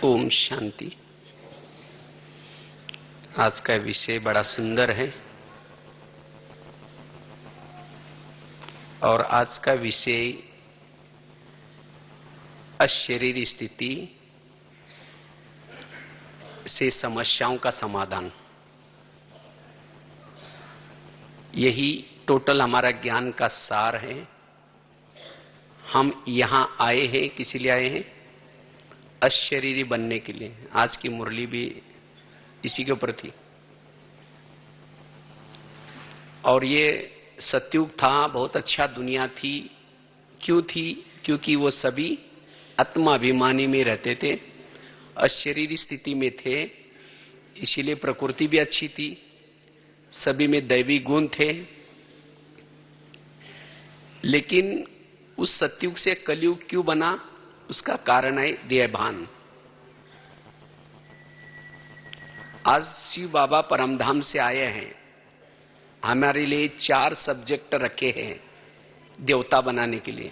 ओम शांति। आज का विषय बड़ा सुंदर है और आज का विषय अशरीरी स्थिति से समस्याओं का समाधान। यही टोटल हमारा ज्ञान का सार है। हम यहां आए हैं, किसी लिए आए हैं? अशरीरी बनने के लिए। आज की मुरली भी इसी के ऊपर थी। और ये सतयुग था, बहुत अच्छा दुनिया थी। क्यों थी? क्योंकि वो सभी आत्माभिमानी में रहते थे, अशरीरी स्थिति में थे। इसीलिए प्रकृति भी अच्छी थी, सभी में दैवी गुण थे। लेकिन उस सतयुग से कलयुग क्यों बना? उसका कारण है देहभान। आज शिव बाबा परमधाम से आए हैं, हमारे लिए 4 सब्जेक्ट रखे हैं देवता बनाने के लिए।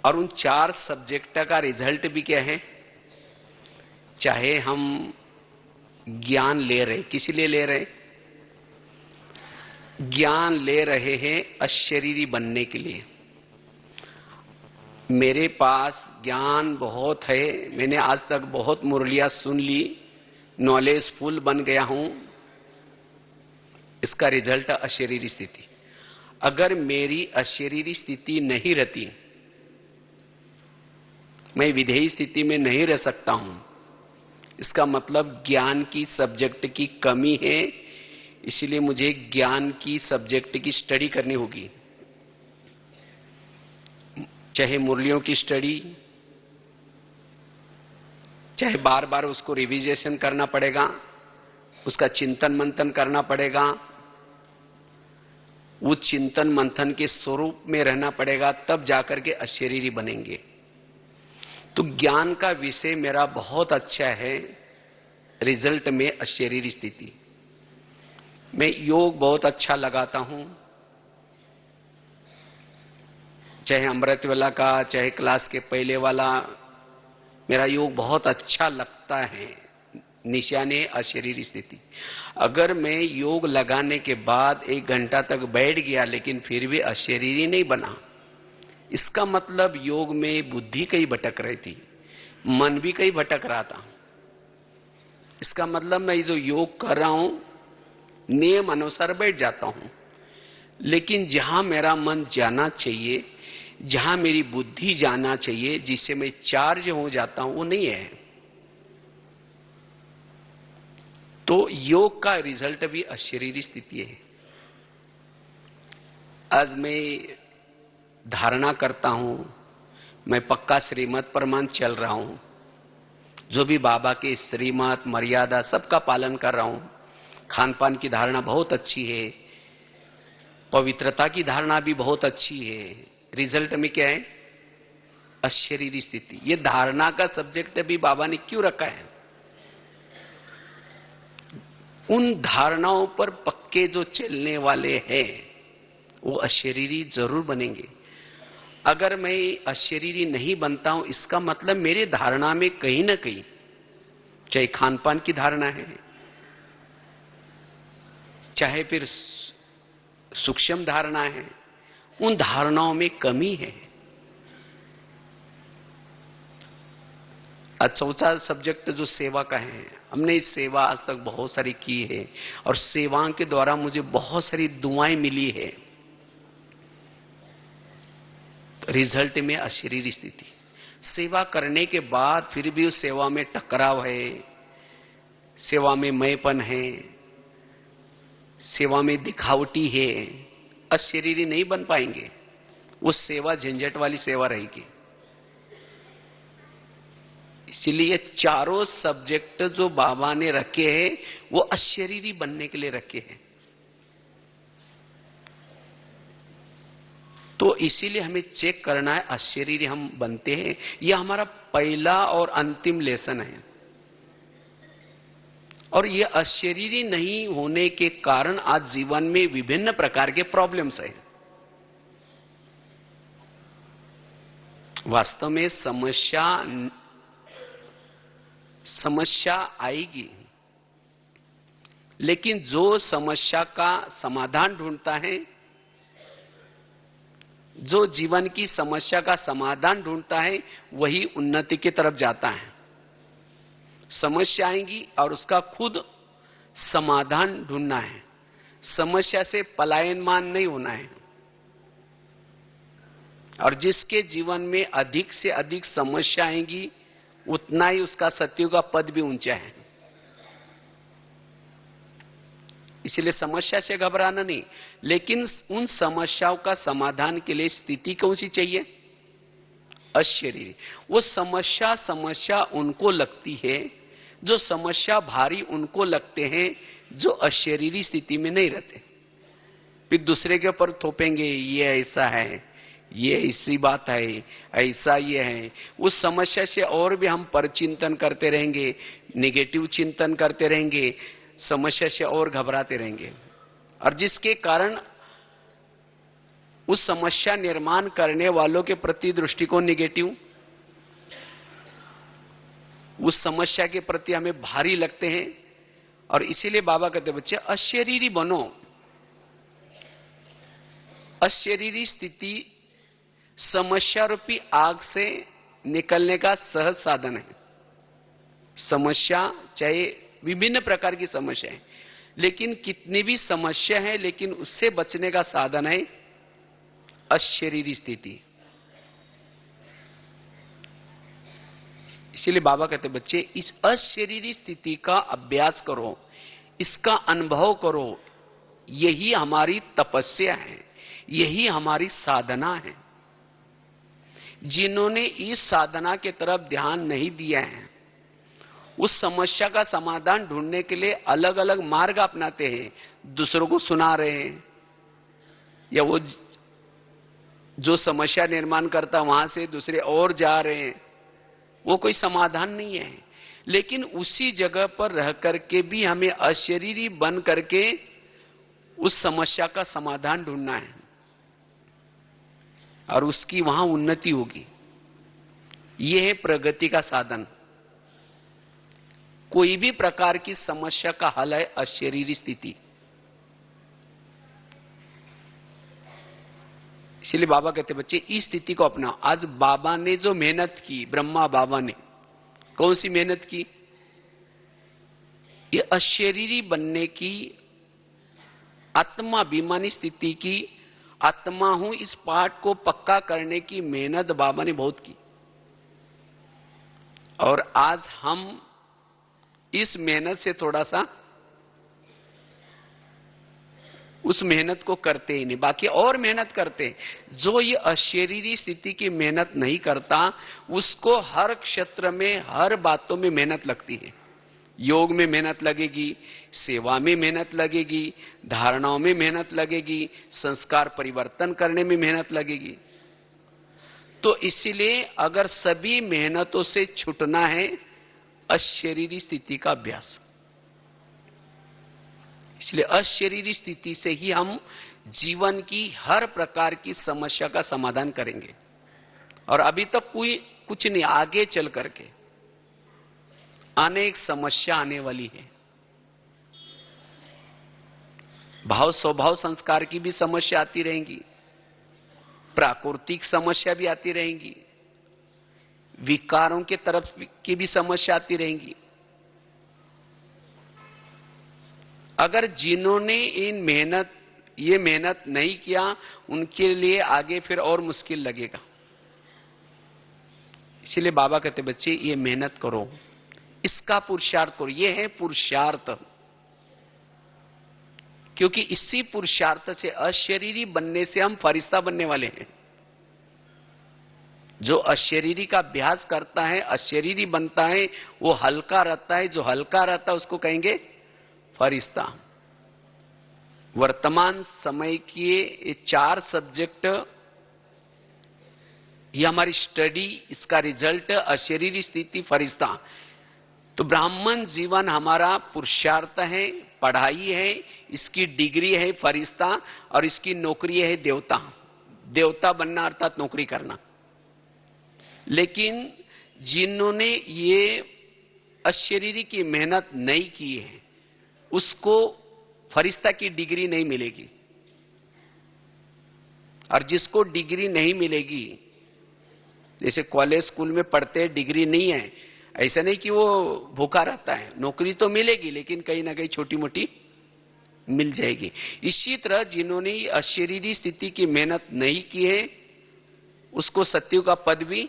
और उन 4 सब्जेक्ट का रिजल्ट भी क्या है? चाहे हम ज्ञान ले रहे, किसी लिए ले रहे? ज्ञान ले रहे हैं अशरीरी बनने के लिए। मेरे पास ज्ञान बहुत है, मैंने आज तक बहुत मुरलियां सुन ली, नॉलेजफुल बन गया हूं। इसका रिजल्ट अशरीरी स्थिति। अगर मेरी अशरीरी स्थिति नहीं रहती, मैं विधेयी स्थिति में नहीं रह सकता हूं। इसका मतलब ज्ञान की सब्जेक्ट की कमी है। इसीलिए मुझे ज्ञान की सब्जेक्ट की स्टडी करनी होगी, चाहे मुरलियों की स्टडी, चाहे बार बार उसको रिविजन करना पड़ेगा, उसका चिंतन मंथन करना पड़ेगा, वो चिंतन मंथन के स्वरूप में रहना पड़ेगा, तब जाकर के अशरीरी बनेंगे। तो ज्ञान का विषय मेरा बहुत अच्छा है, रिजल्ट में अशरीरी स्थिति। मैं योग बहुत अच्छा लगाता हूं, चाहे अमृत वाला का, चाहे क्लास के पहले वाला, मेरा योग बहुत अच्छा लगता है। निशाने अशरीरी स्थिति। अगर मैं योग लगाने के बाद 1 घंटा तक बैठ गया लेकिन फिर भी अशरीरी नहीं बना, इसका मतलब योग में बुद्धि कहीं भटक रही थी, मन भी कहीं भटक रहा था। इसका मतलब मैं जो योग कर रहा हूं नियम अनुसार बैठ जाता हूं, लेकिन जहां मेरा मन जाना चाहिए, जहां मेरी बुद्धि जाना चाहिए, जिससे मैं चार्ज हो जाता हूं, वो नहीं है। तो योग का रिजल्ट भी अशरीरी स्थिति है। आज मैं धारणा करता हूं, मैं पक्का श्रीमत प्रमाण चल रहा हूं, जो भी बाबा के श्रीमत मर्यादा सबका पालन कर रहा हूं। खान पान की धारणा बहुत अच्छी है, पवित्रता की धारणा भी बहुत अच्छी है। रिजल्ट में क्या है? अशरीरी स्थिति। ये धारणा का सब्जेक्ट भी बाबा ने क्यों रखा है? उन धारणाओं पर पक्के जो चलने वाले हैं वो अशरीरी जरूर बनेंगे। अगर मैं अशरीरी नहीं बनता हूं, इसका मतलब मेरे धारणा में कहीं ना कहीं, चाहे खान पान की धारणा है, चाहे फिर सूक्ष्म धारणा है, उन धारणाओं में कमी है। आज चौथा सब्जेक्ट जो सेवा का है, हमने इस सेवा आज तक बहुत सारी की है और सेवाओं के द्वारा मुझे बहुत सारी दुआएं मिली है। तो रिजल्ट में अशरीरी स्थिति। सेवा करने के बाद फिर भी उस सेवा में टकराव है, सेवा में मैंपन है, सेवा में दिखावटी है, अशरीरी नहीं बन पाएंगे। वो सेवा झंझट वाली सेवा रहेगी। इसलिए चारों सब्जेक्ट जो बाबा ने रखे हैं वो अशरीरी बनने के लिए रखे हैं। तो इसीलिए हमें चेक करना है अशरीरी हम बनते हैं। यह हमारा पहला और अंतिम लेसन है। और ये अशरीरी नहीं होने के कारण आज जीवन में विभिन्न प्रकार के प्रॉब्लम्स हैं। वास्तव में समस्या आएगी, लेकिन जो समस्या का समाधान ढूंढता है, जो जीवन की समस्या का समाधान ढूंढता है, वही उन्नति की तरफ जाता है। समस्या आएंगी और उसका खुद समाधान ढूंढना है। समस्या से पलायनमान नहीं होना है। और जिसके जीवन में अधिक से अधिक समस्या आएंगी, उतना ही उसका सत्युग का पद भी ऊंचा है। इसलिए समस्या से घबराना नहीं, लेकिन उन समस्याओं का समाधान के लिए स्थिति कौन सी चाहिए? अशरीरी। वो समस्या उनको लगती है, जो समस्या भारी उनको लगते हैं, जो अशरीरी स्थिति में नहीं रहते। फिर दूसरे के ऊपर थोपेंगे, ये ऐसा है, ये ऐसी बात है, ऐसा ये है। उस समस्या से और भी हम परचिंतन करते रहेंगे, नेगेटिव चिंतन करते रहेंगे, समस्या से और घबराते रहेंगे, और जिसके कारण उस समस्या निर्माण करने वालों के प्रति दृष्टिकोण नेगेटिव, उस समस्या के प्रति हमें भारी लगते हैं। और इसीलिए बाबा कहते बच्चे अशरीरी बनो। अशरीरी स्थिति समस्या रूपी आग से निकलने का सहज साधन है। समस्या चाहे विभिन्न प्रकार की समस्या है, लेकिन कितनी भी समस्या है, लेकिन उससे बचने का साधन है अशरीरी स्थिति। इसलिए बाबा कहते बच्चे इस अशरीरी स्थिति का अभ्यास करो, इसका अनुभव करो। यही हमारी तपस्या है, यही हमारी साधना है। जिन्होंने इस साधना के तरफ ध्यान नहीं दिया है, उस समस्या का समाधान ढूंढने के लिए अलग अलग मार्ग अपनाते हैं। दूसरों को सुना रहे हैं, या वो जो समस्या निर्माण करता वहां से दूसरे और जा रहे हैं, वो कोई समाधान नहीं है। लेकिन उसी जगह पर रह करके भी हमें अशरीरी बन करके उस समस्या का समाधान ढूंढना है, और उसकी वहां उन्नति होगी। यह है प्रगति का साधन। कोई भी प्रकार की समस्या का हल है अशरीरी स्थिति। इसलिए बाबा कहते बच्चे इस स्थिति को अपनाओ। आज बाबा ने जो मेहनत की, ब्रह्मा बाबा ने कौन सी मेहनत की? ये अशरीरी बनने की, आत्माभिमानी स्थिति की, आत्मा हूं इस पाठ को पक्का करने की मेहनत बाबा ने बहुत की। और आज हम इस मेहनत से थोड़ा सा उस मेहनत को करते ही नहीं, बाकी और मेहनत करते। जो ये अशरीरी स्थिति की मेहनत नहीं करता, उसको हर क्षेत्र में, हर बातों में मेहनत लगती है। योग में मेहनत लगेगी, सेवा में मेहनत लगेगी, धारणाओं में मेहनत लगेगी, संस्कार परिवर्तन करने में मेहनत लगेगी। तो इसीलिए अगर सभी मेहनतों से छूटना है, अशरीरी स्थिति का अभ्यास। इसलिए अशरीरी स्थिति से ही हम जीवन की हर प्रकार की समस्या का समाधान करेंगे। और अभी तक कोई कुछ नहीं, आगे चल करके अनेक समस्या आने वाली है। भाव स्वभाव संस्कार की भी समस्या आती रहेंगी, प्राकृतिक समस्या भी आती रहेंगी, विकारों के तरफ की भी समस्या आती रहेंगी। अगर जिन्होंने ये मेहनत नहीं किया, उनके लिए आगे फिर और मुश्किल लगेगा। इसलिए बाबा कहते बच्चे ये मेहनत करो, इसका पुरुषार्थ करो। ये है पुरुषार्थ, क्योंकि इसी पुरुषार्थ से, अशरीरी बनने से हम फरिश्ता बनने वाले हैं। जो अशरीरी का अभ्यास करता है, अशरीरी बनता है, वो हल्का रहता है। जो हल्का रहता है उसको कहेंगे फरिश्ता। वर्तमान समय के ये 4 सब्जेक्ट, ये हमारी स्टडी, इसका रिजल्ट अशरीरी स्थिति, फरिश्ता। तो ब्राह्मण जीवन हमारा पुरुषार्थ है, पढ़ाई है, इसकी डिग्री है फरिश्ता, और इसकी नौकरी है देवता। देवता बनना अर्थात नौकरी करना। लेकिन जिन्होंने ये अशरीरी की मेहनत नहीं की है उसको फरिश्ता की डिग्री नहीं मिलेगी। और जिसको डिग्री नहीं मिलेगी, जैसे कॉलेज स्कूल में पढ़ते डिग्री नहीं है, ऐसा नहीं कि वो भूखा रहता है, नौकरी तो मिलेगी लेकिन कहीं ना कहीं छोटी मोटी मिल जाएगी। इसी तरह जिन्होंने अशरीरी स्थिति की मेहनत नहीं की है उसको सत्युग का पद भी,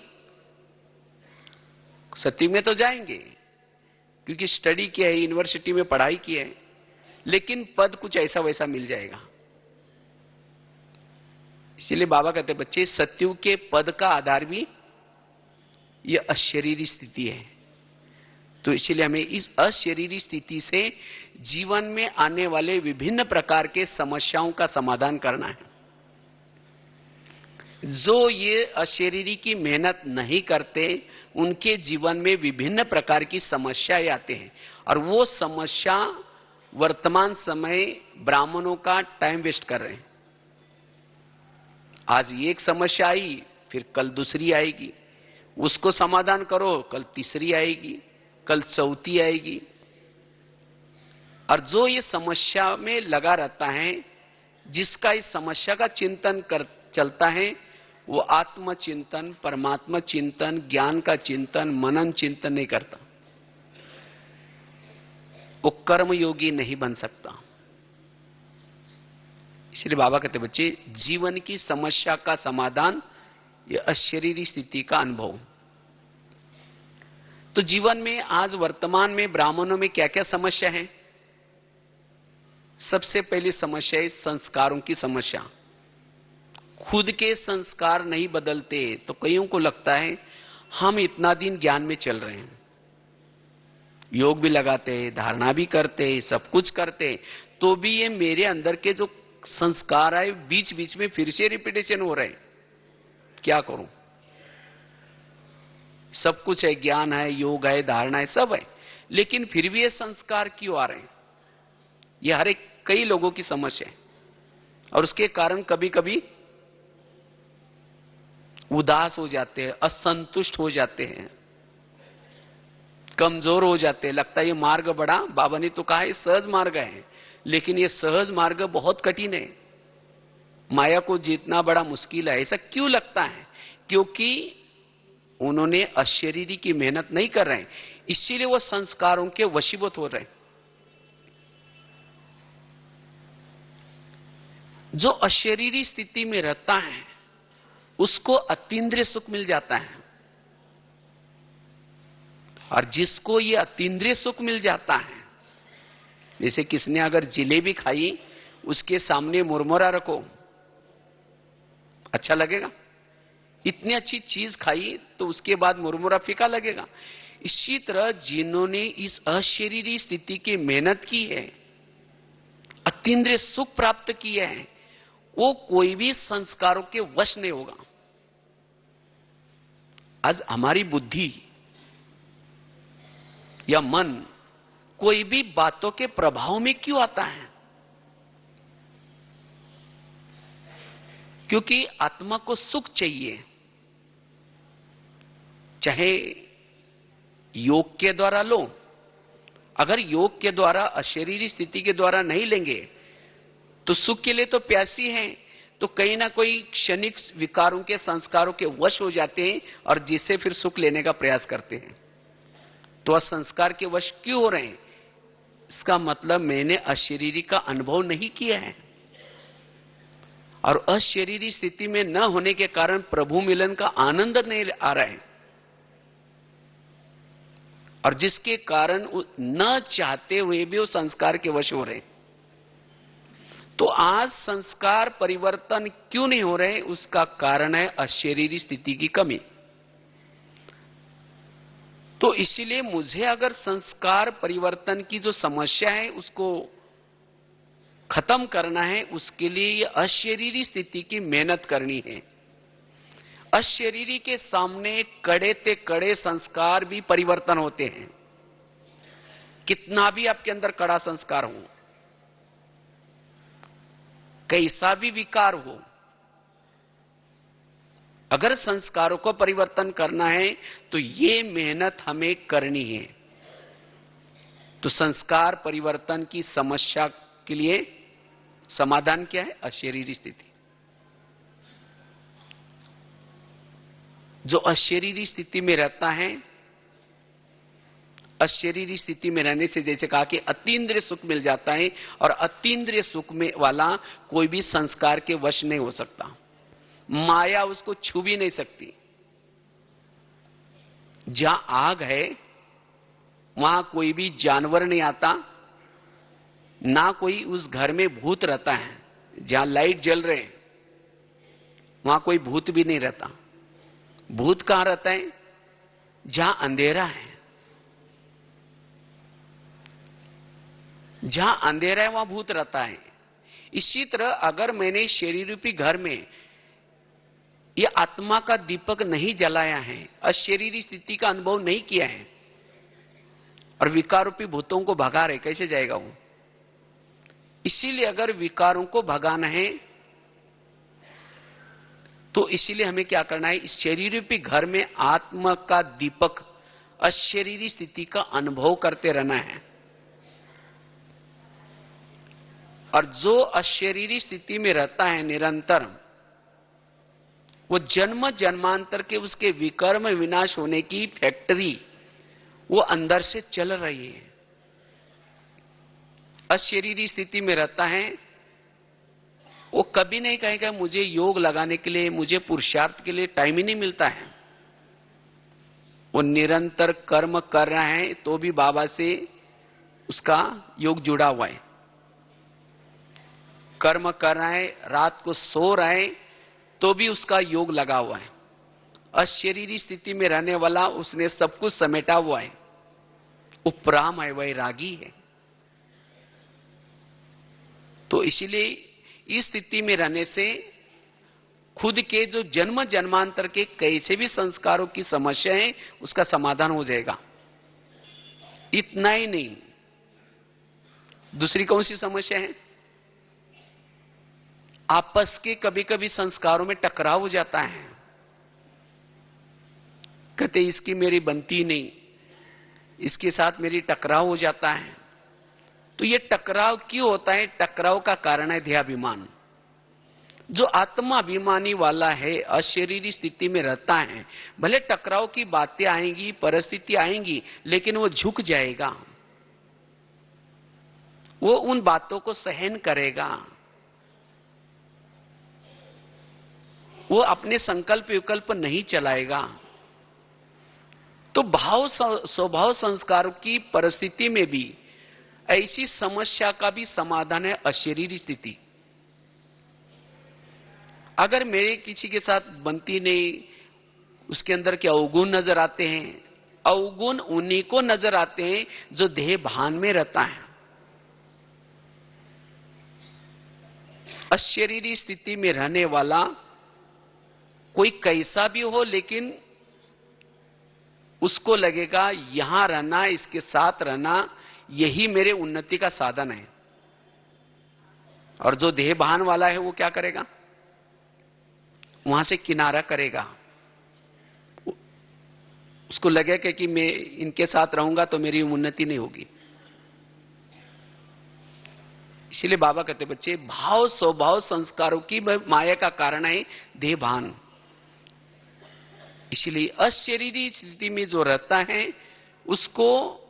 सत्युग में तो जाएंगे क्योंकि स्टडी किया है, यूनिवर्सिटी में पढ़ाई की है, लेकिन पद कुछ ऐसा वैसा मिल जाएगा। इसलिए बाबा कहते बच्चे सत्युग के पद का आधार भी यह अशरीरी स्थिति है। तो इसलिए हमें इस अशरीरी स्थिति से जीवन में आने वाले विभिन्न प्रकार के समस्याओं का समाधान करना है। जो ये अशरीरी की मेहनत नहीं करते उनके जीवन में विभिन्न प्रकार की समस्याएं आते हैं, और वो समस्या वर्तमान समय ब्राह्मणों का टाइम वेस्ट कर रहे हैं। आज एक समस्या आई, फिर कल दूसरी आएगी, उसको समाधान करो, कल तीसरी आएगी, कल चौथी आएगी। और जो ये समस्या में लगा रहता है, जिसका इस समस्या का चिंतन कर चलता है, वो आत्मचिंतन, परमात्मा चिंतन, ज्ञान का चिंतन, मनन चिंतन नहीं करता, वो कर्मयोगी नहीं बन सकता। इसलिए बाबा कहते बच्चे जीवन की समस्या का समाधान ये अशरीरी स्थिति का अनुभव। तो जीवन में आज वर्तमान में ब्राह्मणों में क्या क्या समस्या है? सबसे पहली समस्या है संस्कारों की समस्या। खुद के संस्कार नहीं बदलते तो कईयों को लगता है हम इतना दिन ज्ञान में चल रहे हैं, योग भी लगाते, धारणा भी करते, सब कुछ करते, तो भी ये मेरे अंदर के जो संस्कार आए बीच बीच में फिर से रिपीटेशन हो रहे हैं, क्या करूं? सब कुछ है, ज्ञान है, योग है, धारणा है, सब है, लेकिन फिर भी ये संस्कार क्यों आ रहे हैं? ये हर एक कई लोगों की समस्या है। और उसके कारण कभी कभी उदास हो जाते हैं, असंतुष्ट हो जाते हैं, कमजोर हो जाते हैं। लगता है ये मार्ग बड़ा, बाबा ने तो कहा है सहज मार्ग है, लेकिन ये सहज मार्ग बहुत कठिन है, माया को जीतना बड़ा मुश्किल है। ऐसा क्यों लगता है? क्योंकि उन्होंने अशरीरी की मेहनत नहीं कर रहे हैं, इसीलिए वो संस्कारों के वशीभूत हो रहे हैं। जो अशरीरी स्थिति में रहता है उसको अतीन्द्रिय सुख मिल जाता है, और जिसको ये अतीन्द्रिय सुख मिल जाता है, जैसे किसने अगर जिलेबी खाई, उसके सामने मुरमुरा रखो, अच्छा लगेगा? इतनी अच्छी चीज खाई तो उसके बाद मुरमुरा फीका लगेगा। इसी तरह जिन्होंने इस अशरीरी स्थिति की मेहनत की है, अतीन्द्रिय सुख प्राप्त किया है, वो कोई भी संस्कारों के वश नहीं होगा। आज हमारी बुद्धि या मन कोई भी बातों के प्रभाव में क्यों आता है? क्योंकि आत्मा को सुख चाहिए, चाहे योग के द्वारा लो। अगर योग के द्वारा, अशरीरी स्थिति के द्वारा नहीं लेंगे तो सुख के लिए तो प्यासी हैं, तो कहीं ना कोई क्षणिक विकारों के, संस्कारों के वश हो जाते हैं और जिससे फिर सुख लेने का प्रयास करते हैं। तो असंस्कार के वश क्यों हो रहे हैं? इसका मतलब मैंने अशरीरी का अनुभव नहीं किया है, और अशरीरी स्थिति में न होने के कारण प्रभु मिलन का आनंद नहीं आ रहा है, और जिसके कारण न चाहते हुए भी वो संस्कार के वश हो रहे हैं। तो आज संस्कार परिवर्तन क्यों नहीं हो रहे? उसका कारण है अशरीरी स्थिति की कमी। तो इसलिए मुझे अगर संस्कार परिवर्तन की जो समस्या है उसको खत्म करना है, उसके लिए ये अशरीरी स्थिति की मेहनत करनी है। अशरीरी के सामने कड़े ते कड़े संस्कार भी परिवर्तन होते हैं, कितना भी आपके अंदर कड़ा संस्कार हो, कैसा भी विकार हो, अगर संस्कारों को परिवर्तन करना है तो ये मेहनत हमें करनी है। तो संस्कार परिवर्तन की समस्या के लिए समाधान क्या है? अशरीरी स्थिति। जो अशरीरी स्थिति में रहता है, अशरीरी स्थिति में रहने से जैसे कहा कि अतीन्द्रिय सुख मिल जाता है, और अतीन्द्रिय सुख में वाला कोई भी संस्कार के वश नहीं हो सकता। माया उसको छू भी नहीं सकती। जहां आग है वहां कोई भी जानवर नहीं आता, ना कोई उस घर में भूत रहता है। जहां लाइट जल रहे वहां कोई भूत भी नहीं रहता। भूत कहां रहता है? जहां अंधेरा है। जहां अंधेरा है वहां भूत रहता है। इसी तरह अगर मैंने शरीर रूपी घर में यह आत्मा का दीपक नहीं जलाया है, अशरीरी स्थिति का अनुभव नहीं किया है, और विकार रूपी भूतों को भगा रहे, कैसे जाएगा वो? इसीलिए अगर विकारों को भगाना है तो इसीलिए हमें क्या करना है? इस शरीर रूपी घर में आत्मा का दीपक अशरीरी स्थिति का अनुभव करते रहना है। और जो अशरीरी स्थिति में रहता है निरंतर, वो जन्म जन्मांतर के उसके विकर्म विनाश होने की फैक्ट्री वो अंदर से चल रही है। अशरीरी स्थिति में रहता है, वो कभी नहीं कहेगा मुझे योग लगाने के लिए, मुझे पुरुषार्थ के लिए टाइम ही नहीं मिलता है। वो निरंतर कर्म कर रहा है तो भी बाबा से उसका योग जुड़ा हुआ है। कर्म कर रहा है, रात को सो रहा है तो भी उसका योग लगा हुआ है। अशरीरी स्थिति में रहने वाला उसने सब कुछ समेटा हुआ है। उपराम है, वैरागी है। तो इसीलिए इस स्थिति में रहने से खुद के जो जन्म जन्मांतर के कैसे भी संस्कारों की समस्या है उसका समाधान हो जाएगा। इतना ही नहीं, दूसरी कौन सी समस्या है? आपस के कभी कभी संस्कारों में टकराव हो जाता है। कहते इसकी मेरी बनती नहीं, इसके साथ मेरी टकराव हो जाता है। तो ये टकराव क्यों होता है? टकराव का कारण है देहाभिमान। जो आत्माभिमानी वाला है, अशरीरी स्थिति में रहता है, भले टकराव की बातें आएंगी, परिस्थिति आएंगी, लेकिन वो झुक जाएगा। वो उन बातों को सहन करेगा। वो अपने संकल्प विकल्प नहीं चलाएगा। तो भाव स्वभाव संस्कारों की परिस्थिति में भी ऐसी समस्या का भी समाधान है अशरीरी स्थिति। अगर मेरे किसी के साथ बनती नहीं, उसके अंदर के अवगुण नजर आते हैं। अवगुण उन्हीं को नजर आते हैं जो देह भान में रहता है। अशरीरी स्थिति में रहने वाला कोई कैसा भी हो, लेकिन उसको लगेगा यहां रहना, इसके साथ रहना, यही मेरे उन्नति का साधन है। और जो देहभान वाला है वो क्या करेगा? वहां से किनारा करेगा। उसको लगेगा कि मैं इनके साथ रहूंगा तो मेरी उन्नति नहीं होगी। इसीलिए बाबा कहते बच्चे, भाव स्वभाव संस्कारों की माया का कारण है देहभान। इसलिए अशरीरी स्थिति में जो रहता है उसको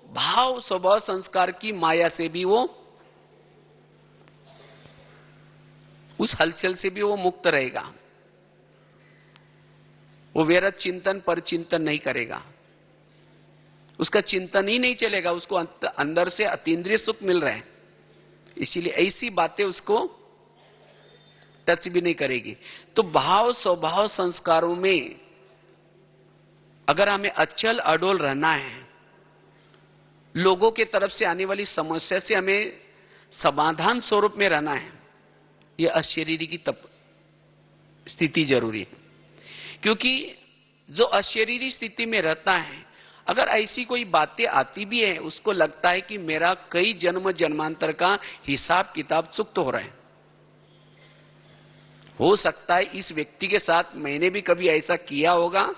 भाव स्वभाव संस्कार की माया से भी वो, उस हलचल से भी वो मुक्त रहेगा। वो व्यर्थ चिंतन पर चिंतन नहीं करेगा, उसका चिंतन ही नहीं चलेगा। उसको अंदर से अतीन्द्रिय सुख मिल रहा है, इसीलिए ऐसी बातें उसको टच भी नहीं करेगी। तो भाव स्वभाव संस्कारों में अगर हमें अचल अडोल रहना है, लोगों के तरफ से आने वाली समस्या से हमें समाधान स्वरूप में रहना है, यह अशरीरी की स्थिति जरूरी है। क्योंकि जो अशरीरी स्थिति में रहता है, अगर ऐसी कोई बातें आती भी है, उसको लगता है कि मेरा कई जन्म जन्मांतर का हिसाब किताब चुकत हो रहा है। हो सकता है इस व्यक्ति के साथ मैंने भी कभी ऐसा किया होगा,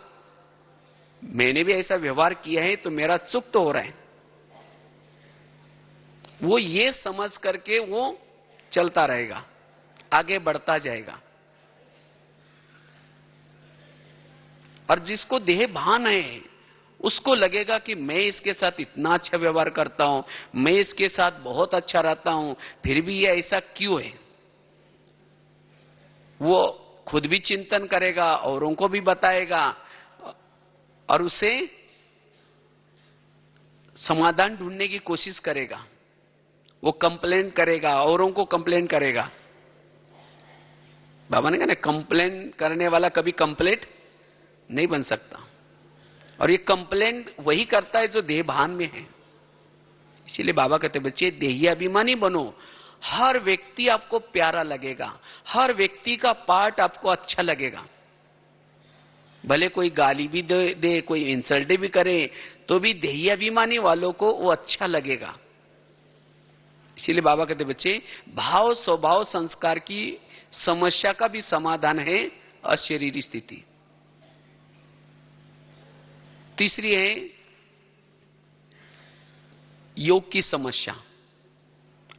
मैंने भी ऐसा व्यवहार किया है, तो मेरा चुप तो हो रहा है। वो ये समझ करके वो चलता रहेगा, आगे बढ़ता जाएगा। और जिसको देह भान है उसको लगेगा कि मैं इसके साथ इतना अच्छा व्यवहार करता हूं, मैं इसके साथ बहुत अच्छा रहता हूं, फिर भी ये ऐसा क्यों है। वो खुद भी चिंतन करेगा, औरों को भी बताएगा, और उसे समाधान ढूंढने की कोशिश करेगा। वो कंप्लेन करेगा, औरों को कंप्लेन करेगा। बाबा ने कहा ना, कंप्लेन करने वाला कभी कंप्लेंट नहीं बन सकता। और ये कंप्लेन वही करता है जो देह भान में है। इसीलिए बाबा कहते बच्चे देही अभिमानी बनो। हर व्यक्ति आपको प्यारा लगेगा, हर व्यक्ति का पार्ट आपको अच्छा लगेगा। भले कोई गाली भी दे, कोई इंसल्ट भी करे, तो भी देही अभिमानी वालों को वो अच्छा लगेगा। इसीलिए बाबा कहते बच्चे भाव स्वभाव संस्कार की समस्या का भी समाधान है अशरीरी स्थिति। तीसरी है योग की समस्या।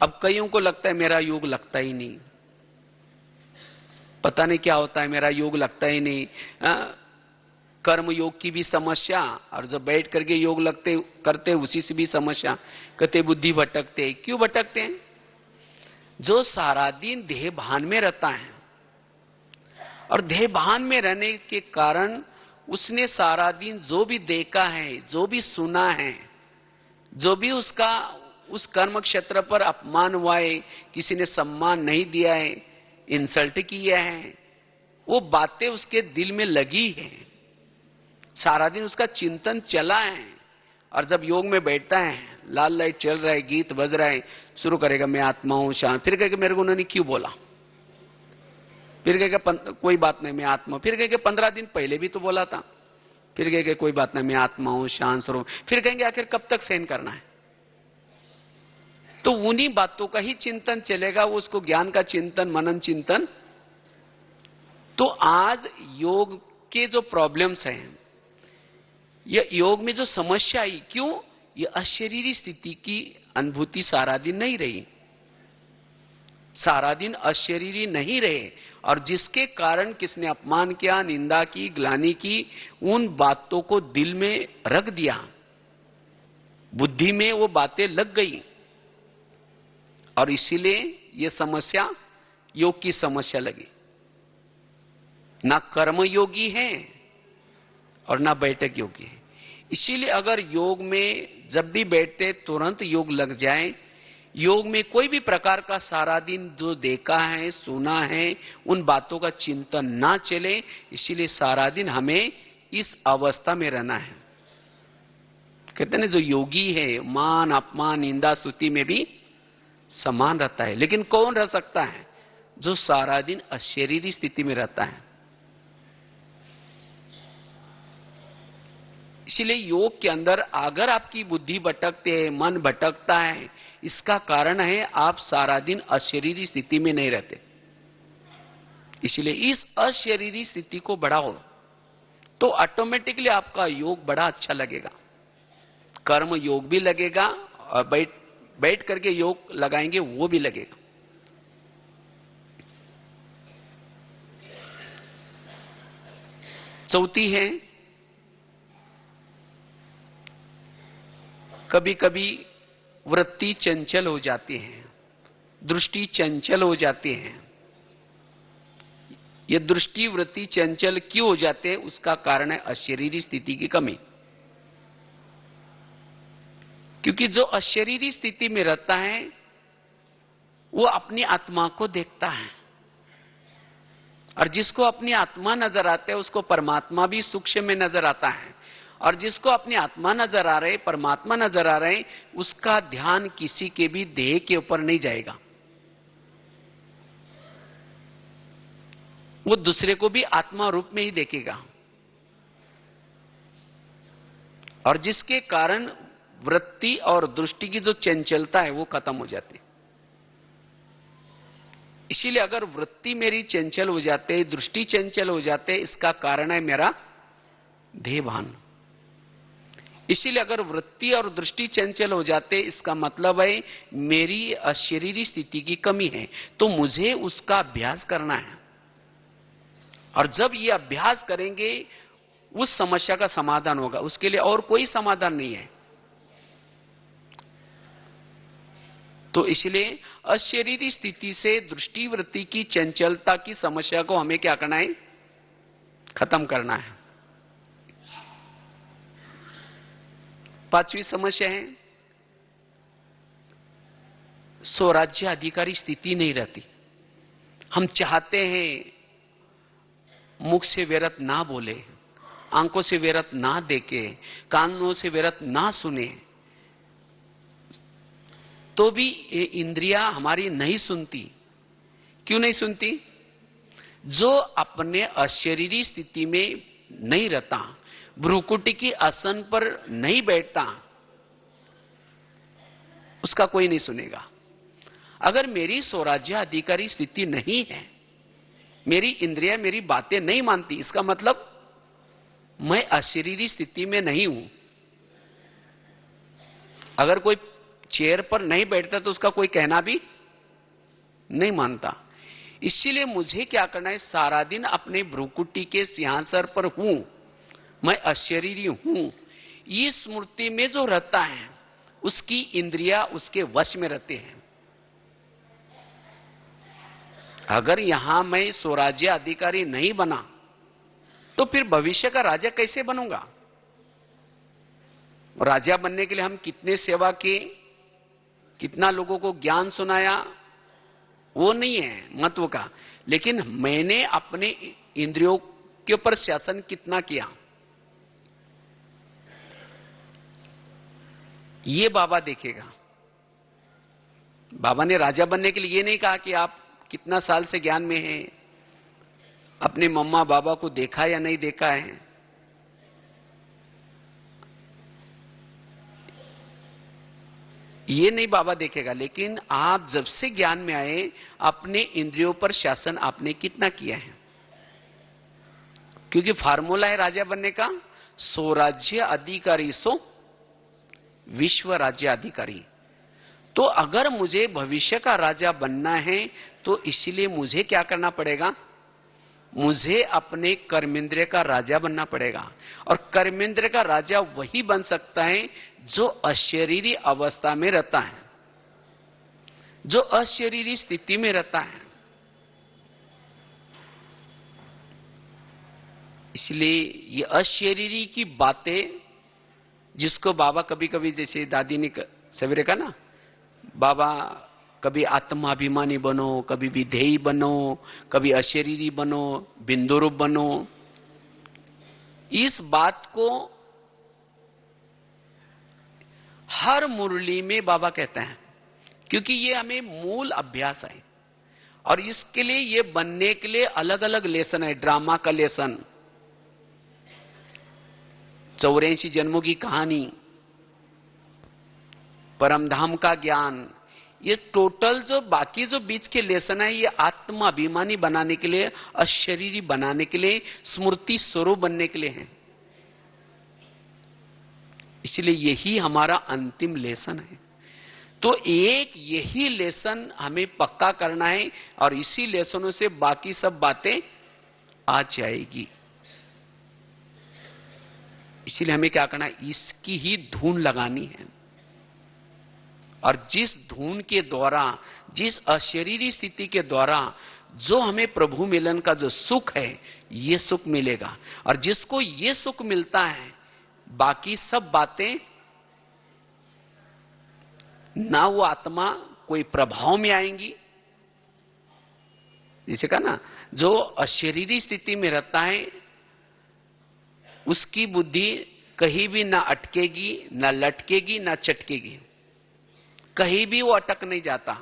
अब कईयों को लगता है मेरा योग लगता ही नहीं, पता नहीं क्या होता है, मेरा योग लगता ही नहीं। कर्म योग की भी समस्या, और जो बैठ करके योग लगते करते उसी से भी समस्या। कहते बुद्धि भटकते। क्यों भटकते हैं? जो सारा दिन देह भान में रहता है, और देह भान में रहने के कारण उसने सारा दिन जो भी देखा है, जो भी सुना है, जो भी उसका उस कर्म क्षेत्र पर अपमान हुआ है, किसी ने सम्मान नहीं दिया है, इंसल्ट किया है, वो बातें उसके दिल में लगी है, सारा दिन उसका चिंतन चला है। और जब योग में बैठता है, लाल लाइट चल रहा है, गीत बज रहा है, शुरू करेगा मैं आत्मा हूं शांत, फिर कहेगा मेरे को उन्होंने क्यों बोला, फिर कहेगा कोई बात नहीं मैं आत्मा, फिर कहेगा 15 दिन पहले भी तो बोला था, फिर कहेगा कोई बात नहीं मैं आत्मा हूं शांत स्वरूप, फिर कहेंगे आखिर कब तक सहन करना है। तो उन्हीं बातों का ही चिंतन चलेगा, वो उसको ज्ञान का चिंतन, मनन चिंतन। तो आज योग के जो प्रॉब्लम्स हैं, ये योग में जो समस्या आई, क्यों? ये अशरीरी स्थिति की अनुभूति सारा दिन नहीं रही, सारा दिन अशरीरी नहीं रहे, और जिसके कारण किसने अपमान किया, निंदा की, ग्लानि की, उन बातों को दिल में रख दिया, बुद्धि में वो बातें लग गई, और इसीलिए ये समस्या योग की समस्या लगी। ना कर्म योगी है और ना बैठक योगी है। इसीलिए अगर योग में जब भी बैठते तुरंत योग लग जाए, योग में कोई भी प्रकार का सारा दिन जो देखा है, सुना है, उन बातों का चिंतन ना चले, इसीलिए सारा दिन हमें इस अवस्था में रहना है। कहते हैं जो योगी है मान अपमान निंदा स्तुति में भी समान रहता है। लेकिन कौन रह सकता है? जो सारा दिन अशरीरी स्थिति में रहता है। इसलिए योग के अंदर अगर आपकी बुद्धि भटकते है, मन भटकता है, इसका कारण है आप सारा दिन अशरीरी स्थिति में नहीं रहते। इसलिए इस अशरीरी स्थिति को बढ़ाओ तो ऑटोमेटिकली आपका योग बड़ा अच्छा लगेगा, कर्म योग भी लगेगा, और बैठ करके योग लगाएंगे वो भी लगेगा। चौथी है कभी कभी वृत्ति चंचल हो जाती है, दृष्टि चंचल हो जाती है। ये दृष्टि वृत्ति चंचल क्यों हो जाते हैं? उसका कारण है अशरीरी स्थिति की कमी। क्योंकि जो अशरीरी स्थिति में रहता है वो अपनी आत्मा को देखता है, और जिसको अपनी आत्मा नजर आते है उसको परमात्मा भी सूक्ष्म में नजर आता है, और जिसको अपनी आत्मा नजर आ रहे, परमात्मा नजर आ रहे, उसका ध्यान किसी के भी देह के ऊपर नहीं जाएगा। वो दूसरे को भी आत्मा रूप में ही देखेगा, और जिसके कारण वृत्ति और दृष्टि की जो चंचलता है वो खत्म हो जाती है। इसीलिए अगर वृत्ति मेरी चंचल हो जाते, दृष्टि चंचल हो जाते, इसका कारण है मेरा देहभान। इसीलिए अगर वृत्ति और दृष्टि चंचल हो जाते, इसका मतलब है मेरी अशरीरी स्थिति की कमी है, तो मुझे उसका अभ्यास करना है। और जब ये अभ्यास करेंगे उस समस्या का समाधान होगा, उसके लिए और कोई समाधान नहीं है। तो इसलिए अशरीरी स्थिति से दृष्टि वृत्ति की चंचलता की समस्या को हमें क्या करना है? खत्म करना है। पांचवी समस्या है स्वराज्य अधिकारी स्थिति नहीं रहती। हम चाहते हैं मुख से व्यर्थ ना बोले, आंखों से व्यर्थ ना देखे, कानों से व्यर्थ ना सुने, तो भी ये इंद्रियां हमारी नहीं सुनती। क्यों नहीं सुनती? जो अपने अशरीरी स्थिति में नहीं रहता, भ्रूकुटी की आसन पर नहीं बैठता, उसका कोई नहीं सुनेगा। अगर मेरी स्वराज्य अधिकारी स्थिति नहीं है, मेरी इंद्रियां मेरी बातें नहीं मानती, इसका मतलब मैं अशरीरी स्थिति में नहीं हूं। अगर कोई चेयर पर नहीं बैठता तो उसका कोई कहना भी नहीं मानता। इसीलिए मुझे क्या करना है? सारा दिन अपने भ्रूकुटी के सिंहासन पर हूं, मैं अशरीरी हूं, इस स्मृति में जो रहता है उसकी इंद्रियां उसके वश में रहते हैं। अगर यहां मैं स्वराज्य अधिकारी नहीं बना तो फिर भविष्य का राजा कैसे बनूंगा? राजा बनने के लिए हम कितने सेवा किए, कितना लोगों को ज्ञान सुनाया, वो नहीं है महत्व का, लेकिन मैंने अपने इंद्रियों के ऊपर शासन कितना किया, ये बाबा देखेगा। बाबा ने राजा बनने के लिए ये नहीं कहा कि आप कितना साल से ज्ञान में हैं, अपने मम्मा बाबा को देखा या नहीं देखा है। ये नहीं बाबा देखेगा, लेकिन आप जब से ज्ञान में आए अपने इंद्रियों पर शासन आपने कितना किया है। क्योंकि फार्मूला है राजा बनने का, स्वराज्य अधिकारी सो विश्व राज्य अधिकारी। तो अगर मुझे भविष्य का राजा बनना है तो इसलिए मुझे क्या करना पड़ेगा? मुझे अपने कर्मेंद्रिय का राजा बनना पड़ेगा। और कर्मेंद्रिय का राजा वही बन सकता है जो अशरीरी अवस्था में रहता है, जो अशरीरी स्थिति में रहता है। इसलिए ये अशरीरी की बातें, जिसको बाबा कभी कभी, जैसे दादी ने सवेरे कहा ना, बाबा कभी आत्माभिमानी बनो, कभी विधेयी बनो, कभी अशरीरी बनो, बिंदुरूप बनो। इस बात को हर मुरली में बाबा कहते हैं, क्योंकि ये हमें मूल अभ्यास है। और इसके लिए, ये बनने के लिए अलग अलग लेसन है। ड्रामा का लेसन, 84 जन्मों की कहानी, परमधाम का ज्ञान, ये टोटल जो बाकी जो बीच के लेसन है, ये आत्मा अभिमानी बनाने के लिए, अशरीरी बनाने के लिए, स्मृति स्वरूप बनने के लिए है। इसलिए यही हमारा अंतिम लेसन है। तो एक यही लेसन हमें पक्का करना है, और इसी लेसनों से बाकी सब बातें आ जाएगी। इसीलिए हमें क्या करना है? इसकी ही धून लगानी है। और जिस धून के द्वारा, जिस अशरीरी स्थिति के द्वारा जो हमें प्रभु मिलन का जो सुख है, ये सुख मिलेगा। और जिसको ये सुख मिलता है, बाकी सब बातें ना वो आत्मा कोई प्रभाव में आएंगी। जैसे कहा ना, जो अशरीरी स्थिति में रहता है उसकी बुद्धि कहीं भी ना अटकेगी, ना लटकेगी, ना चटकेगी। कहीं भी वो अटक नहीं जाता,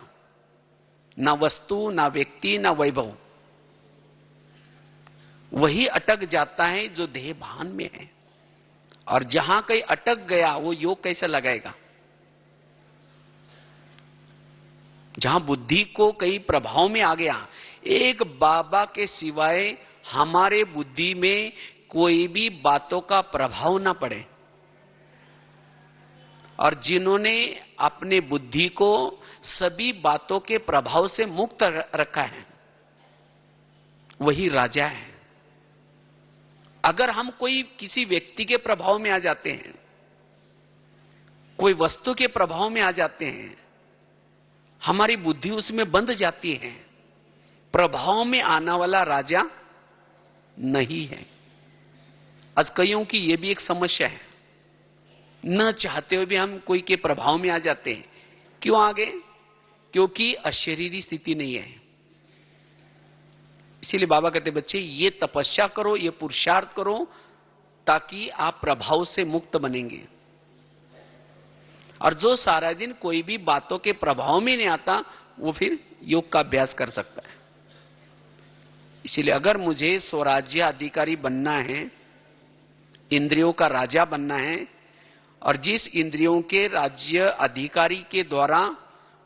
ना वस्तु, ना व्यक्ति, ना वैभव। वही अटक जाता है जो देह भान में है। और जहां कहीं अटक गया, वो योग कैसे लगाएगा? जहां बुद्धि को कई प्रभाव में आ गया, एक बाबा के सिवाय हमारे बुद्धि में कोई भी बातों का प्रभाव ना पड़े। और जिन्होंने अपने बुद्धि को सभी बातों के प्रभाव से मुक्त रखा है, वही राजा है। अगर हम कोई किसी व्यक्ति के प्रभाव में आ जाते हैं, कोई वस्तु के प्रभाव में आ जाते हैं, हमारी बुद्धि उसमें बंध जाती है। प्रभाव में आने वाला राजा नहीं है। आज कईयों की यह भी एक समस्या है, न चाहते हुए भी हम कोई के प्रभाव में आ जाते हैं। क्यों आ गए? क्योंकि अशरीरी स्थिति नहीं है। इसीलिए बाबा कहते बच्चे, ये तपस्या करो, ये पुरुषार्थ करो, ताकि आप प्रभाव से मुक्त बनेंगे। और जो सारा दिन कोई भी बातों के प्रभाव में नहीं आता, वो फिर योग का अभ्यास कर सकता है। इसीलिए अगर मुझे स्वराज्य अधिकारी बनना है, इंद्रियों का राजा बनना है, और जिस इंद्रियों के राज्य अधिकारी के द्वारा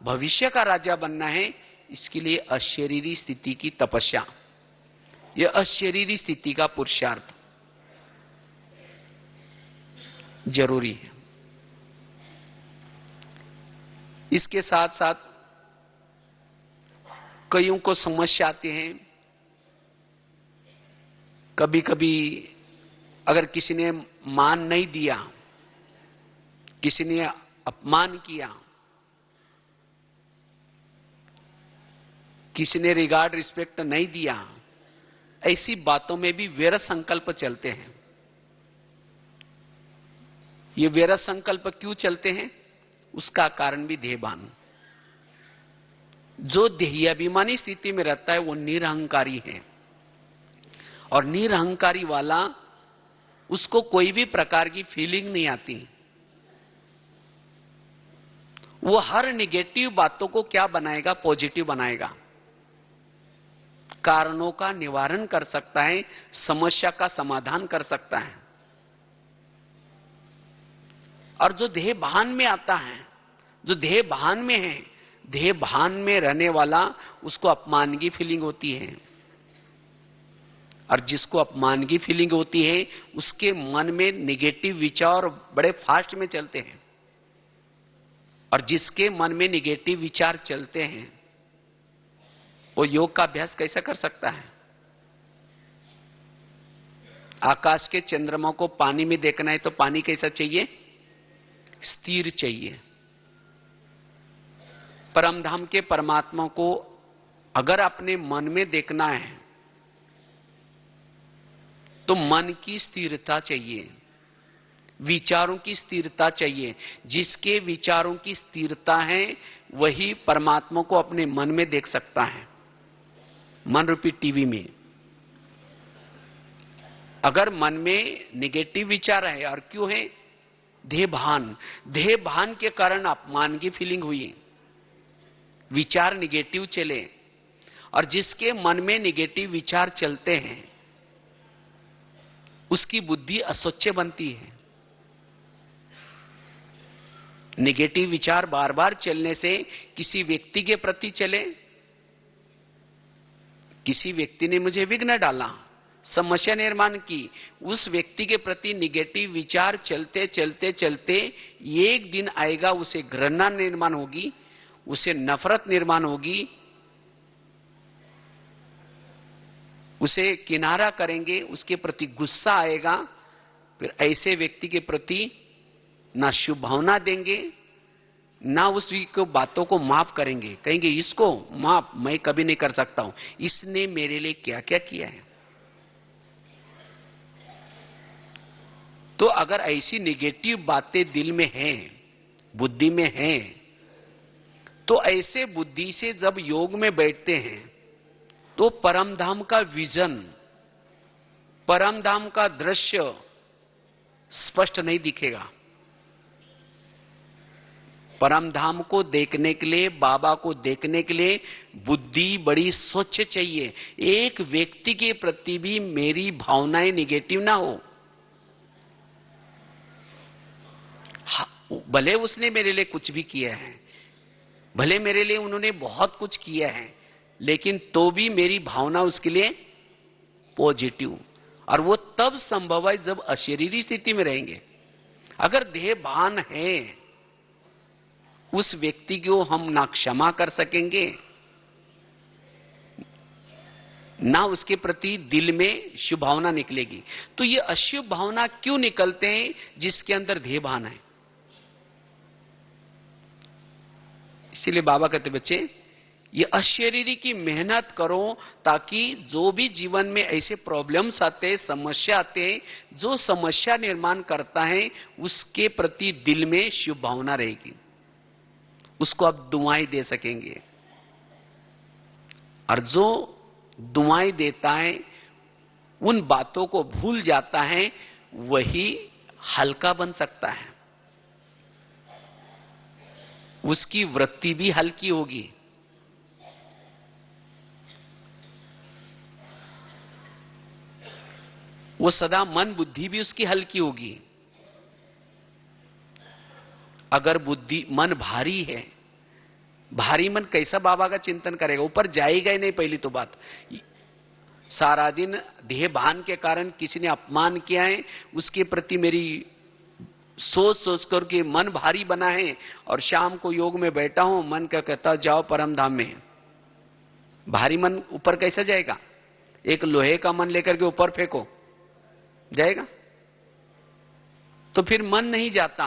भविष्य का राजा बनना है, इसके लिए अशरीरी स्थिति की तपस्या, यह अशरीरी स्थिति का पुरुषार्थ जरूरी है। इसके साथ साथ कईयों को समस्या आती है, कभी कभी अगर किसी ने मान नहीं दिया, किसी ने अपमान किया, किसी ने रिगार्ड रिस्पेक्ट नहीं दिया, ऐसी बातों में भी व्यर्थ संकल्प चलते हैं। ये व्यर्थ संकल्प क्यों चलते हैं? उसका कारण भी देहभान। जो देहाभिमानी स्थिति में रहता है वो निरहंकारी है, और निरहंकारी वाला, उसको कोई भी प्रकार की फीलिंग नहीं आती। वो हर निगेटिव बातों को क्या बनाएगा? पॉजिटिव बनाएगा। कारणों का निवारण कर सकता है, समस्या का समाधान कर सकता है। और जो देह भान में आता है, जो देह भान में है, देह भान में रहने वाला, उसको अपमान की फीलिंग होती है। और जिसको अपमान की फीलिंग होती है, उसके मन में निगेटिव विचार बड़े फास्ट में चलते हैं। और जिसके मन में निगेटिव विचार चलते हैं, वो योग का अभ्यास कैसा कर सकता है? आकाश के चंद्रमा को पानी में देखना है तो पानी कैसा चाहिए? स्थिर चाहिए। परमधाम के परमात्मा को अगर अपने मन में देखना है तो मन की स्थिरता चाहिए, विचारों की स्थिरता चाहिए। जिसके विचारों की स्थिरता है, वही परमात्मा को अपने मन में देख सकता है, मन रूपी टीवी में। अगर मन में निगेटिव विचार है, और क्यों है? देह भान के कारण अपमान की फीलिंग हुई, विचार निगेटिव चले। और जिसके मन में निगेटिव विचार चलते हैं, उसकी बुद्धि अस्वच्छ बनती है। निगेटिव विचार बार बार चलने से किसी व्यक्ति के प्रति चले, किसी व्यक्ति ने मुझे विघ्न डाला, समस्या निर्माण की, उस व्यक्ति के प्रति निगेटिव विचार चलते चलते चलते एक दिन आएगा, उसे घृणा निर्माण होगी, उसे नफरत निर्माण होगी, उसे किनारा करेंगे, उसके प्रति गुस्सा आएगा। फिर ऐसे व्यक्ति के प्रति ना शुभ भावना देंगे, ना उसकी बातों को माफ करेंगे। कहेंगे इसको माफ मैं कभी नहीं कर सकता हूं, इसने मेरे लिए क्या क्या किया है। तो अगर ऐसी निगेटिव बातें दिल में हैं, बुद्धि में हैं, तो ऐसे बुद्धि से जब योग में बैठते हैं तो परमधाम का विजन, परमधाम का दृश्य स्पष्ट नहीं दिखेगा। परमधाम को देखने के लिए, बाबा को देखने के लिए बुद्धि बड़ी स्वच्छ चाहिए। एक व्यक्ति के प्रति भी मेरी भावनाएं निगेटिव ना हो। भले उसने मेरे लिए कुछ भी किया है, भले मेरे लिए उन्होंने बहुत कुछ किया है, लेकिन तो भी मेरी भावना उसके लिए पॉजिटिव। और वो तब संभव है जब अशरीरी स्थिति में रहेंगे। अगर देह भान है, उस व्यक्ति को हम ना क्षमा कर सकेंगे, ना उसके प्रति दिल में शुभ भावना निकलेगी। तो ये अशुभ भावना क्यों निकलते हैं? जिसके अंदर देह भान है। इसीलिए बाबा कहते बच्चे, ये अशरीरी की मेहनत करो, ताकि जो भी जीवन में ऐसे प्रॉब्लम्स आते, समस्या आते, जो समस्या निर्माण करता है उसके प्रति दिल में शुभ भावना रहेगी, उसको आप दुआएं दे सकेंगे। और जो दुआएं देता है, उन बातों को भूल जाता है, वही हल्का बन सकता है, उसकी वृत्ति भी हल्की होगी। वो सदा मन बुद्धि भी उसकी हल्की होगी। अगर बुद्धि मन भारी है, भारी मन कैसा बाबा का चिंतन करेगा? ऊपर जाएगा ही नहीं। पहली तो बात, सारा दिन देह भान के कारण किसी ने अपमान किया है, उसके प्रति मेरी सोच सोच कर के मन भारी बना है, और शाम को योग में बैठा हूं, मन क्या कहता जाओ परम धाम में। भारी मन ऊपर कैसा जाएगा? एक लोहे का मन लेकर के ऊपर फेंको, जाएगा? तो फिर मन नहीं जाता।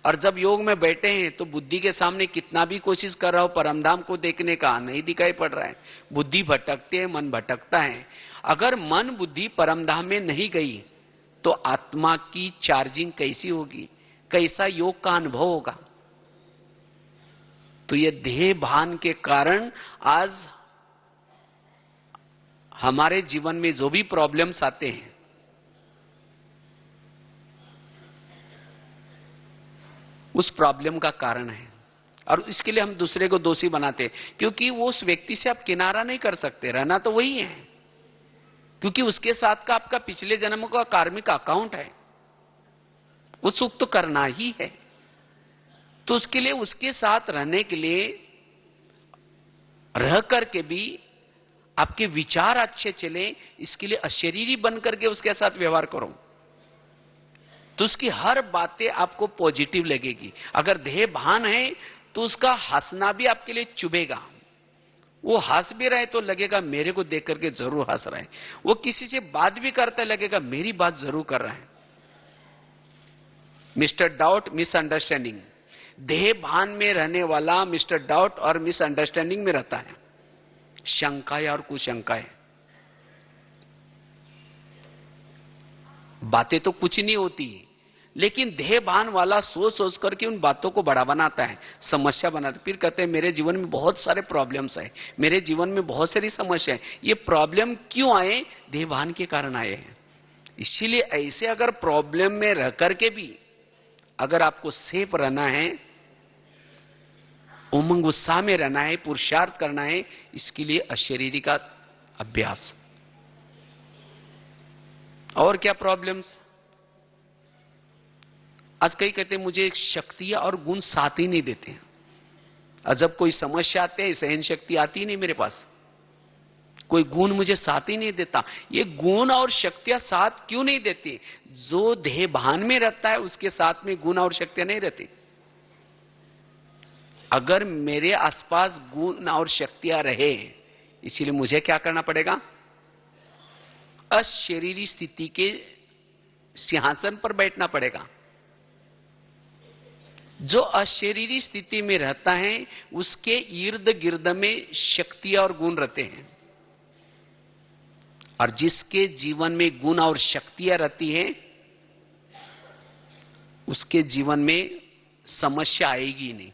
और जब योग में बैठे हैं तो बुद्धि के सामने कितना भी कोशिश कर रहा हो परमधाम को देखने का, नहीं दिखाई पड़ रहा है। बुद्धि भटकती है, मन भटकता है। अगर मन बुद्धि परमधाम में नहीं गई तो आत्मा की चार्जिंग कैसी होगी? कैसा योग का अनुभव होगा? तो ये देह भान के कारण आज हमारे जीवन में जो भी प्रॉब्लम्स आते हैं, उस प्रॉब्लम का कारण है। और इसके लिए हम दूसरे को दोषी बनाते हैं, क्योंकि वो उस व्यक्ति से आप किनारा नहीं कर सकते। रहना तो वही है, क्योंकि उसके साथ का आपका पिछले जन्म का कार्मिक अकाउंट है, वो सुख तो करना ही है। तो उसके लिए, उसके साथ रहने के लिए, रह करके भी आपके विचार अच्छे चले, इसके लिए अशरीरी बन करके उसके साथ व्यवहार करो, तो उसकी हर बातें आपको पॉजिटिव लगेगी। अगर देह भान है तो उसका हंसना भी आपके लिए चुभेगा। वो हंस भी रहे तो लगेगा मेरे को देख करके जरूर हंस रहा है। वो किसी से बात भी करता है, लगेगा मेरी बात जरूर कर रहा है। Mister doubt, misunderstanding. देह भान में रहने वाला मिस्टर डाउट और मिसअंडरस्टैंडिंग में रहता है, शंकाएं और कुशंकाएं। बातें तो कुछ नहीं होती, लेकिन देह भान वाला सोच सोच करके उन बातों को बड़ा बनाता है, समस्या बनाता है। फिर कहते हैं मेरे जीवन में बहुत सारे प्रॉब्लम्स हैं, मेरे जीवन में बहुत सारी समस्या है। ये प्रॉब्लम क्यों आए? देह भान के कारण आए हैं। इसीलिए ऐसे अगर प्रॉब्लम में रह करके भी अगर आपको सेफ रहना है, उमंग उत्साह में रहना है, पुरुषार्थ करना है, इसके लिए अशरीरी का अभ्यास। और क्या प्रॉब्लम्स? आज कई कहते हैं मुझे शक्तियां और गुण साथ ही नहीं देते हैं। और जब कोई समस्या आते हैं, सहन शक्ति आती नहीं मेरे पास, कोई गुण मुझे साथ ही नहीं देता। ये गुण और शक्तियां साथ क्यों नहीं देती? जो देह भान में रहता है उसके साथ में गुण और शक्तियां नहीं रहती। अगर मेरे आसपास गुण और शक्तियां रहे, इसीलिए मुझे क्या करना पड़ेगा? अशरीरी स्थिति के सिंहासन पर बैठना पड़ेगा। जो अशरीरी स्थिति में रहता है उसके इर्द गिर्द में शक्तियां और गुण रहते हैं, और जिसके जीवन में गुण और शक्तियां रहती हैं उसके जीवन में समस्या आएगी नहीं।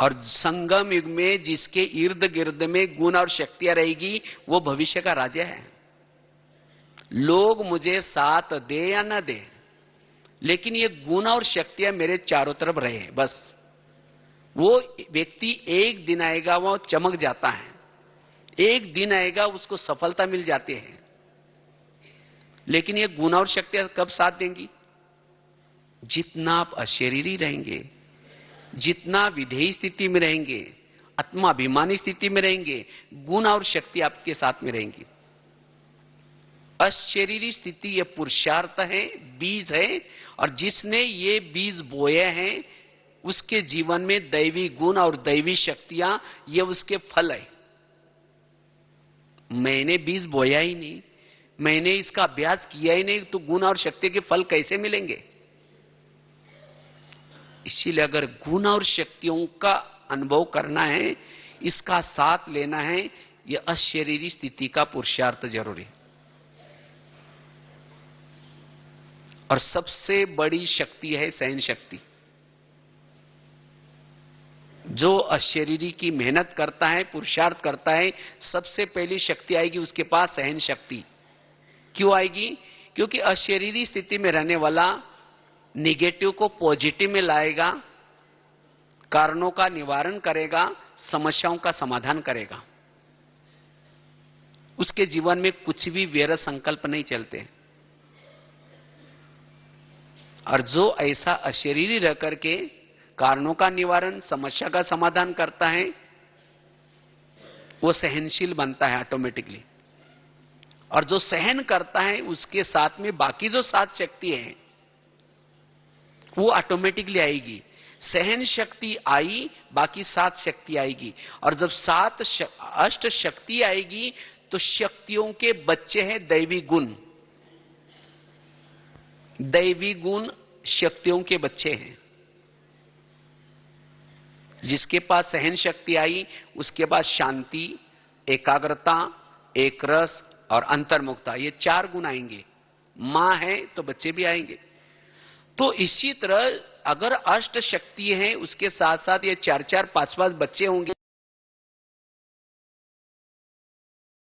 और संगम युग में जिसके इर्द गिर्द में गुण और शक्तियां रहेगी वो भविष्य का राजा है। लोग मुझे साथ दे या ना दे, लेकिन ये गुण और शक्तियां मेरे चारों तरफ रहे, बस। वो व्यक्ति एक दिन आएगा वो चमक जाता है, एक दिन आएगा उसको सफलता मिल जाती है, लेकिन ये गुण और शक्तियां कब साथ देंगी? जितना आप अशरीरी रहेंगे, जितना विधेयी स्थिति में रहेंगे, आत्माभिमानी स्थिति में रहेंगे, गुण और शक्ति आपके साथ में रहेंगी। अशरीरी स्थिति यह पुरुषार्थ है, बीज है, और जिसने ये बीज बोए हैं उसके जीवन में दैवी गुण और दैवी शक्तियां ये उसके फल है। मैंने बीज बोया ही नहीं, मैंने इसका अभ्यास किया ही नहीं, तो गुण और शक्ति के फल कैसे मिलेंगे? इसीलिए अगर गुण और शक्तियों का अनुभव करना है, इसका साथ लेना है, यह अशरीरी स्थिति का पुरुषार्थ जरूरी है। और सबसे बड़ी शक्ति है सहन शक्ति। जो अशरीरी की मेहनत करता है, पुरुषार्थ करता है, सबसे पहली शक्ति आएगी उसके पास सहन शक्ति। क्यों आएगी? क्योंकि अशरीरी स्थिति में रहने वाला निगेटिव को पॉजिटिव में लाएगा, कारणों का निवारण करेगा, समस्याओं का समाधान करेगा। उसके जीवन में कुछ भी व्यर्थ संकल्प नहीं चलते। और जो ऐसा अशरीरी रह करके कारणों का निवारण, समस्या का समाधान करता है, वो सहनशील बनता है ऑटोमेटिकली। और जो सहन करता है उसके साथ में बाकी जो 7 शक्ति है वो ऑटोमेटिकली आएगी। सहन शक्ति आई, बाकी 7 शक्ति आएगी। और जब 8 शक्ति आएगी तो शक्तियों के बच्चे हैं दैवी गुण। दैवी गुण शक्तियों के बच्चे हैं। जिसके पास सहन शक्ति आई उसके पास शांति, एकाग्रता, एक रस और अंतर्मुखता, ये 4 गुण आएंगे। मां है तो बच्चे भी आएंगे। तो इसी तरह अगर 8 शक्ति हैं उसके साथ साथ ये 4-4, 5-5 बच्चे होंगे।